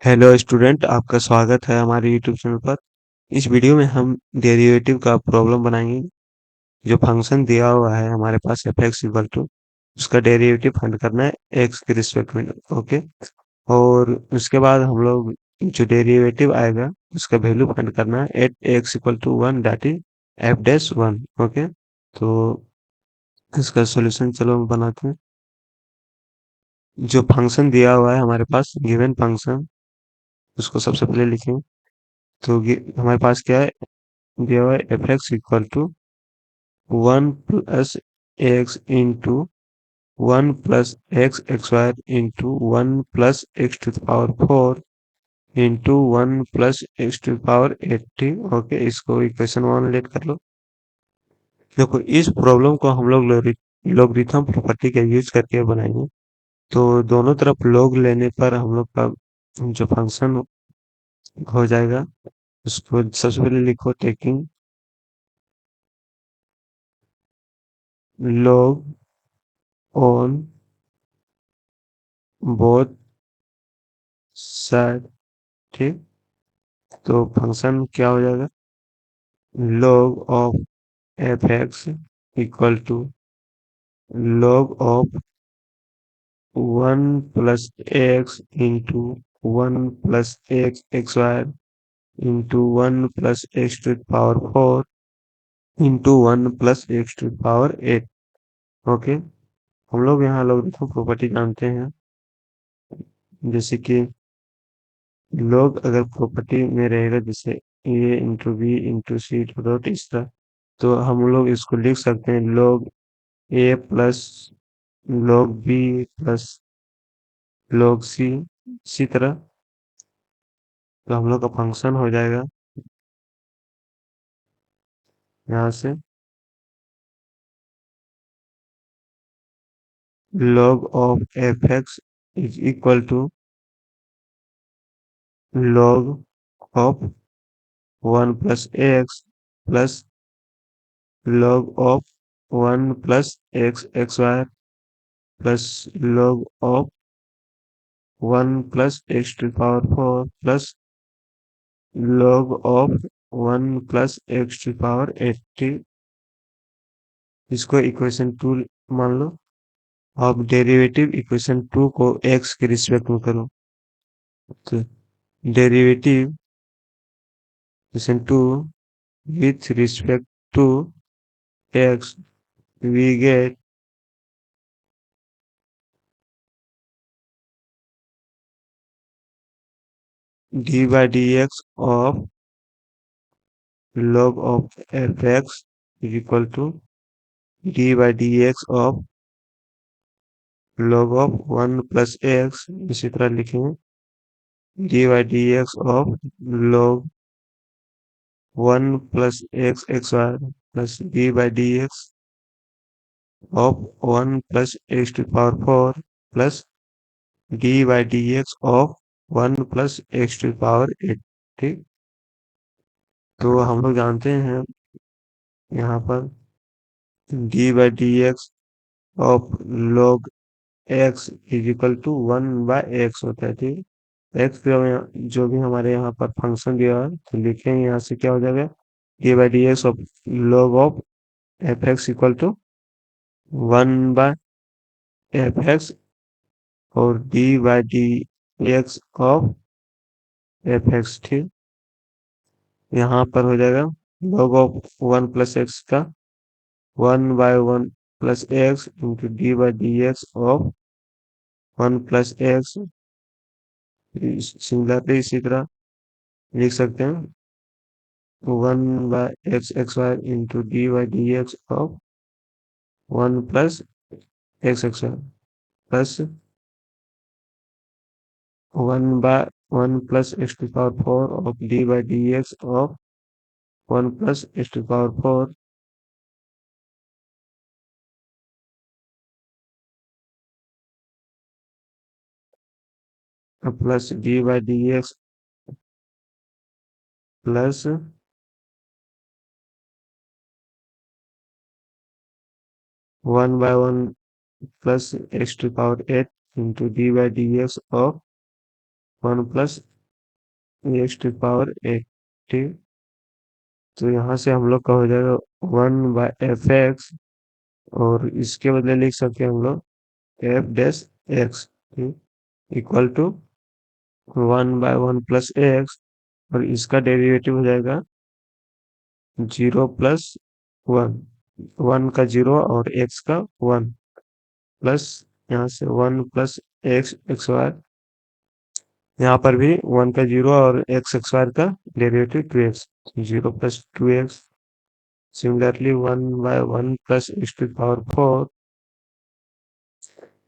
Hello student, आपका स्वागत है हमारे यूट्यूब चैनल पर। इस वीडियो में हम डेरिवेटिव का प्रॉब्लम बनाएंगे। जो फंक्शन दिया हुआ है हमारे पास एफ एक्स इक्वल टू, उसका डेरिवेटिव फाइंड करना है एक्स के रिस्पेक्ट में। ओके। और उसके बाद हम लोग जो डेरिवेटिव आएगा उसका वैल्यू फाइंड करना है at x equal to one, that is f dash one. Okay. तो इसका सॉल्यूशन चलो हम बनाते हैं। जो फंक्शन दिया हुआ है हमारे पास, गिवन फंक्शन, उसको सबसे पहले लिखें। तो हमारे पास क्या है, दिया हुआ है f x equal to one plus x into one plus x x Y into one plus x to power four into one plus x to power eight. Okay, इसको इक्वेशन वन लेट कर लो। देखो, इस problem को हम लोग logarithm property का use करके बनाएंगे। तो दोनों तरफ लॉग लेने पर हम लोग का जो फंक्शन हो जाएगा, उसको सबसे पहले लिखो taking log on both side. ठीक। तो फंक्शन क्या हो जाएगा, log of F x equal to log of one plus x into one plus x x Y into one plus x to power four into one plus x to power eight. Okay. हम लोग यहाँ logarithm property जानते हैं, जैसे कि लोग अगर property में रहेगा, जैसे A into B into C dot इस तरह, तो हम लोग इसको लिख सकते हैं log A plus log B plus log C, इसी तरह। तो हम लोग का फंक्शन हो जाएगा यहाँ से log of F x is equal to log of one plus x plus log of one plus x x y plus log of one plus x to power four plus log of one plus x to power eight. इसको equation two मान लो। अब derivative equation two को x के respect में करो। तो derivative equation two with respect to x, we get d by D x of log of F x is equal to d by D x of log of one plus x, इसी तरह लिखेंगे d by D x of log one plus x x y plus d by D x of one plus x to power four plus d by D x of one plus x to power eight. ठीक। तो हम लोग जानते हैं यहाँ पर d by D x of log x is equal to one by x होता है। ठीक। एक्स जो भी हमारे यहाँ पर फंक्शन दिया है, तो लिखेंगे यहाँ से क्या हो जाएगा, D by D x of log of F x equal to one by F X और D by D x of F X. ठीक। यहाँ पर हो जाएगा log of one plus X का one by one plus x into D by D x of one plus X. Similarly इसी तरह लिख सकते हैं one by X x Y into D by D x of one plus x x y plus one by one plus x to power four of d by D x of one plus x to power four plus d by D x plus one by one plus x to power eight into D by D x of one plus x to power eight. ठीक, तो यहाँ से हम लोग का हो जाएगा 1/f(x), और इसके बदले लिख सकते हैं हम लोग f(x) इक्वल टू 1/1 + x, और इसका डेरिवेटिव हो जाएगा 0 + 1, 1 का 0 और x का 1, प्लस यहाँ से 1 + x(x)y, यहाँ पर भी 1 का 0 और x(x)y का derivative 2x, 0 + 2x। Similarly 1/1 + x⁴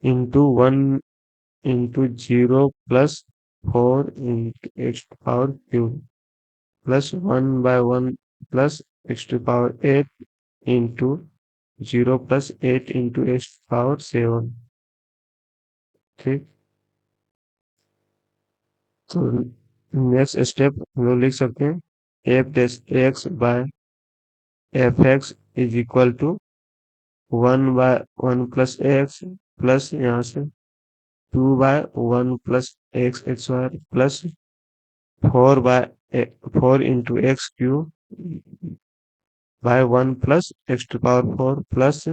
into 1 into 0 + 4 into x⁴ plus 1/1 + x⁴ into 0 + 8 into x⁴. ठीक, तो नेक्स्ट स्टेप हम लोग लिख सकते हैं f(x/f(x) is equal to 1/1 + x plus यहाँ से 2/1 + x(x)y plus 4 into x³ 1 + x⁴ plus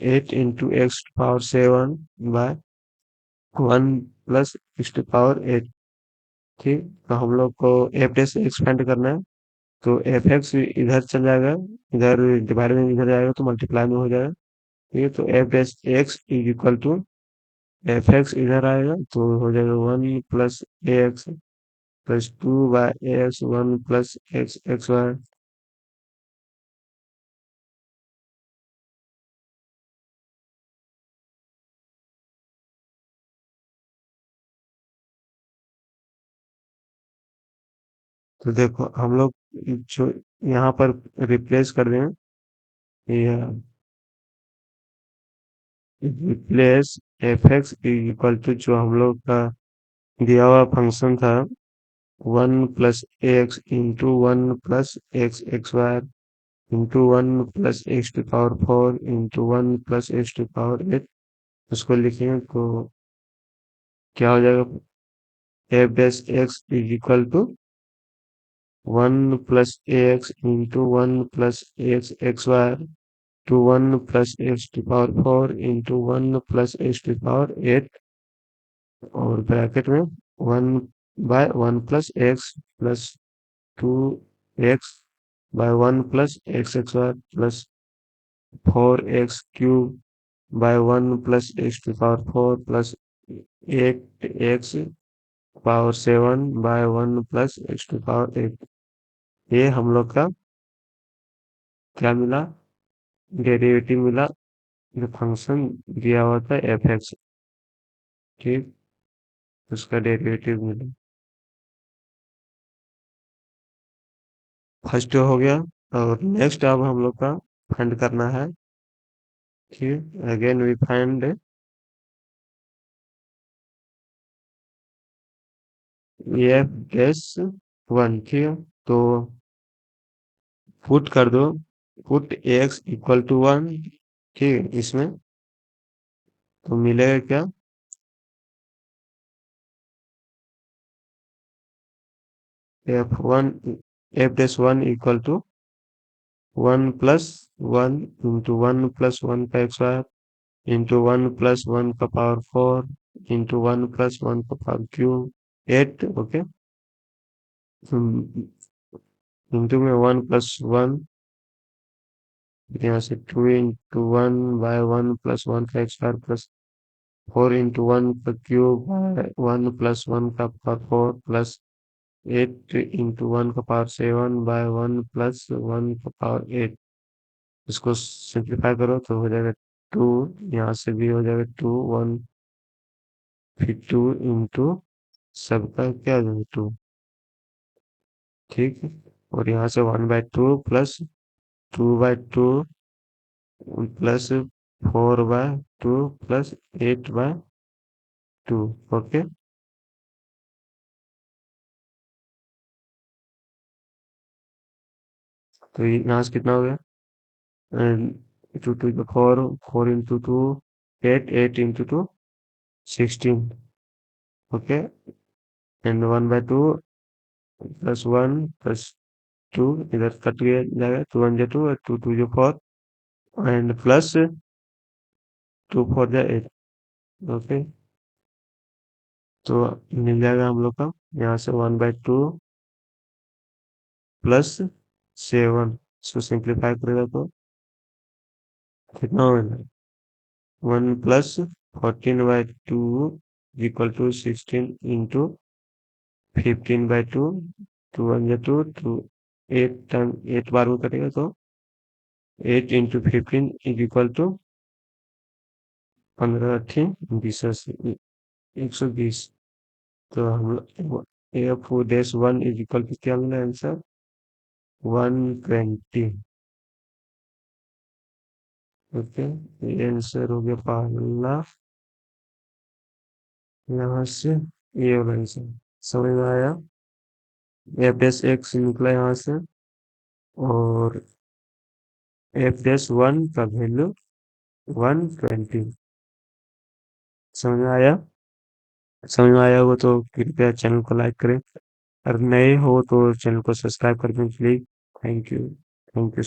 8 into x⁴ by 1 + x⁴. ठीक, तो हम लोग को एफ डैश एक्सपेंड करना है, तो एफ एक्स इधर चल जाएगा, इधर डिवाइड में इधर जाएगा तो मल्टीप्लाई में हो जाएगा। ठीक है, तो f dash x is equal to f x इधर आएगा तो हो जाएगा 1 + एक्स प्लस 2/x 1 + x(x)y। तो देखो हम लोग जो यहाँ पर रिप्लेस कर दें, ये replace f x equal to जो हम लोग का दिया हुआ फंक्शन था 1 + x into 1 + x(x)y into 1 + x⁴ into 1 + x⁴, उसको लिखेंगे तो क्या हो जाएगा, f dash x is equal to 1 + x into 1 + x(x)y to 1 + x⁴ into 1 + x⁴, और ब्रैकेट में 1/1 + x plus 2x/1 + x(x)y plus 4x³ 1 + x⁴ plus 8x⁴ 1 + x⁴. ये हम लोग का क्या मिला, डेरिवेटिव मिला, जो फंक्शन दिया हुआ था एफ एक्स। ठीक, उसका डेरिवेटिव मिला। फर्स्ट हो गया, और नेक्स्ट अब हम लोग का फाइंड करना है। ठीक, अगेन वी फाइंड f(1). ठीक है, तो पुट कर दो, पुट x इक्वल टू 1। ठीक है, इसमें तो मिलेगा क्या, f(1) f(1) equal to 1 + 1 into 1 + 1 का x² इंटू 1 + 1 का पावर 4 इंटू 1 + 1 का पावर क्यूब 8। ओके, इंटू में 1 + 1, यहाँ से 2 इंटू 1/1 + 1 का x² प्लस 4 इंटू 1 का क्यूब 1 + 1 का पावर 4 प्लस 8 इंटू 1 का पावर 7/1 + 1 का पावर 8। इसको सिंप्लीफाई करो तो हो जाएगा 2, यहाँ से भी हो जाएगा 2 1, फिर 2 इंटू सबका क्या हो जाएगा 2। ठीक है, और यहाँ से 1/2 प्लस 2/2 प्लस 4/2 प्लस 8/2। ओके, तो यहाँ से कितना हो गया, 2 to the 4, 4 into 2 8, 8 into 2 16। Okay, and 1/2 +1 + 2 इधर कट गया जाएगा, 2 1 2 और 2 2 4 एंड प्लस 2 4 8। ओके, तो मिल जाएगा हम लोग का यहाँ से 1/2 +7। इसको सिंप्लीफाई करेगा तो कितना होगा? 1 + 14/2 = 16 इंटू 15/2, 2 1 2 2, 8 टाइम 8 बार में करेगा तो 8 इंटू 15 = 15 8 20 120। तो हम F-1 क्या मिला आंसर? 120। ओके, ये आंसर हो गया पहला। यहाँ से ये वाला आंसर समझ में आया। F-X निकला यहाँ से, और F-1 का वैल्यू 120। समझ में आया? समझ में आया हो तो कृपया चैनल को लाइक करें, और नए हो तो चैनल को सब्सक्राइब कर दें please. Thank you. Thank you.